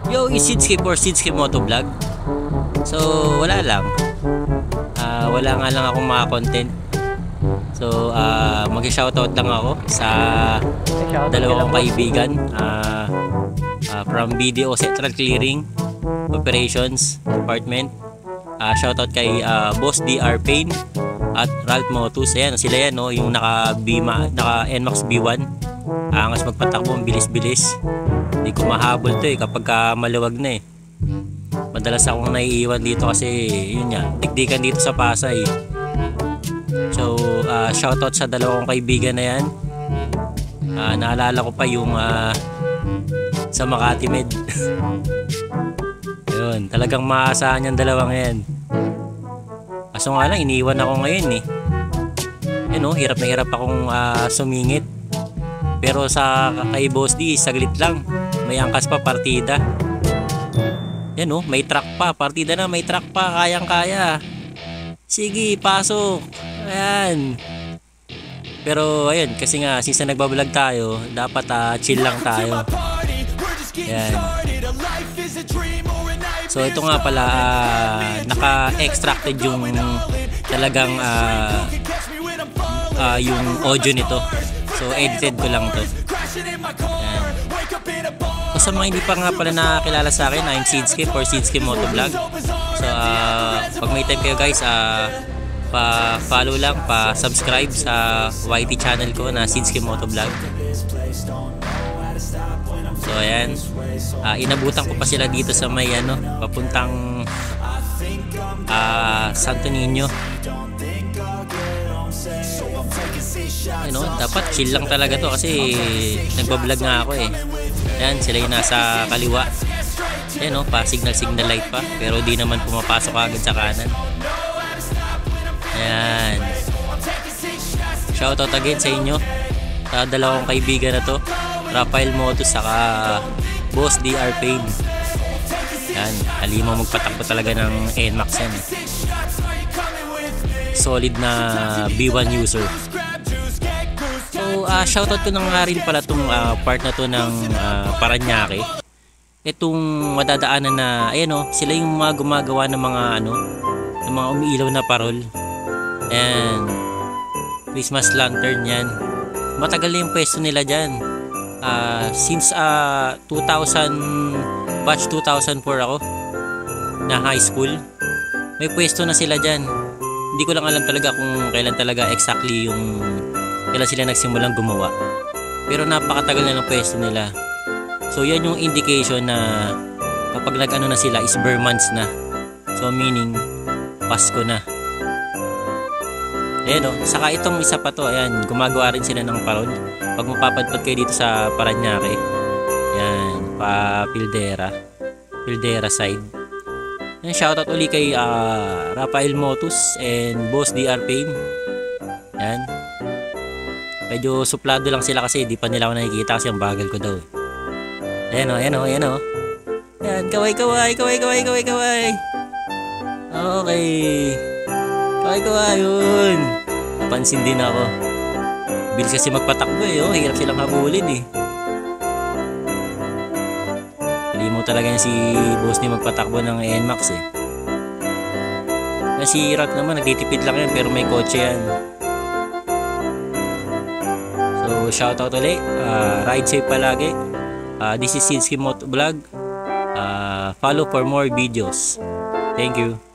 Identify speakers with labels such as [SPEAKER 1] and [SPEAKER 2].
[SPEAKER 1] Yo, it's Sidskip or Sidskip Motovlog. So, wala lang. Wala nga lang akong mga content. So, mag-shoutout lang ako sa dalawa kong kaibigan from BDO Central Clearing Operations Department. Shoutout kay Boss DR Payne at Ralph Motus. Ayan, sila yan, no? Yung naka NMAX B1. Angas magpatakbo, bilis-bilis. Hindi ko mahabol to kapag maluwag na Madalas akong naiiwan dito kasi yun nga, dikdikan dito sa Pasay. So, shoutout sa dalawang kaibigan na yan. Naalala ko pa yung sa Makati Med. Yun, talagang maasahan yung dalawang yan. Kaso nga lang, iniwan ako ngayon hirap na hirap akong sumingit. Pero sa kay Boss D, saglit lang. May angkas pa, partida. Yan may truck pa. Partida na, may truck pa. Kayang-kaya. Sige, pasok. Ayan. Pero ayun, kasi nga since nagbablog tayo, dapat chill lang tayo. Ayan. So ito nga pala, naka-extracted yung talagang yung audio nito. So edited ko lang to. Ayan. So, sa mga hindi pa nga pala nakakilala sa akin, I'm Sidskip or Sidskip Motovlog. So pag may time kayo guys, pa-follow lang, pa-subscribe sa YT channel ko na Sidskip Motovlog. So ayan, inabutan ko pa sila dito sa may papuntang Santo Niño. Dapat chill lang talaga to kasi nagbablog nga ako Ayan, sila yung nasa kaliwa. Ayan pa signal light pa, pero di naman pumapasok agad sa kanan. Ayan. Shoutout again sa inyo, sa dalawang kaibigan na to, Rafael Motus saka Boss DR Payne. Ayan, halimaw magpatakbo talaga ng NMAX yan. Solid na B1 user. So, shoutout ko na nga rin pala itong part na to ng Paranaque. Itong madadaanan na, sila yung mga gumagawa ng mga ng mga umiilaw na parol. And Christmas lantern yan. Matagal na yung pwesto nila dyan. Since 2000, batch 2004 ako, na high school, may pwesto na sila dyan. Hindi ko lang alam talaga kung kailan talaga exactly yung kailan sila nagsimulang gumawa. Pero napakatagal na ng pwesto nila. So yan yung indication na kapag nag-ano na sila is bare months na. So meaning Pasko na. Ayan saka itong isa pa to, ayan, gumagawa rin sila ng parol. Pag mapapadpad kayo dito sa Paranaque, ayan, pa Pildera side. Ayan, shoutout uli kay Rafael Motus and Boss DR Payne. Ayan. Medyo suplado lang sila kasi di pa nila ako nakikita kasi ang bagal ko daw. Ayan Ayan, kaway. Okay. Kaway yun. Napansin din ako. Bilis kasi magpatakbo hirap silang habulin Halimaw talaga si Boss ni magpatakbo ng NMAX Si Rat naman nagtitipid lang yan pero may kotse yan. So shoutout ulit, ride safe palagi. This is Sidskip Motovlog. Follow for more videos. Thank you.